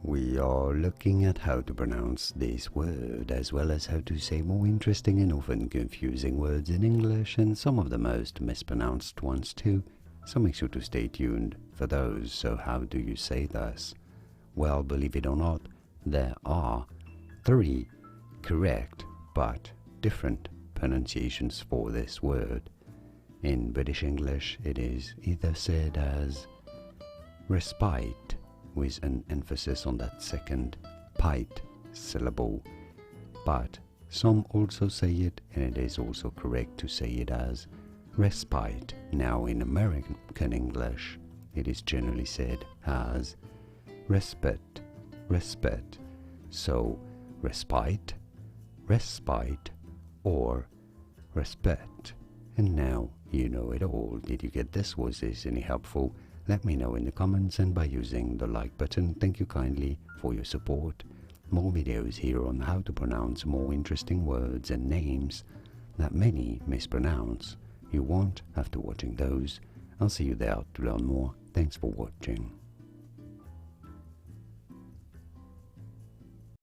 We are looking at how to pronounce this word, as well as how to say more interesting and often confusing words in English, and some of the most mispronounced ones too, so make sure to stay tuned for those. So how do you say this? Well, believe it or not, there are 3 correct but different pronunciations for this word. In British English, it is either said as respite, with an emphasis on that second pite syllable, but some also say it, and it is also correct to say it as respite. Now, in American English, it is generally said as respite, respite. So, respite, respite, or respect. And now you know it all. Did you get this? Was this any helpful? Let me know in the comments and by using the like button. Thank you kindly for your support. More videos here on how to pronounce more interesting words and names that many mispronounce. You won't after watching those. I'll see you there to learn more. Thanks for watching.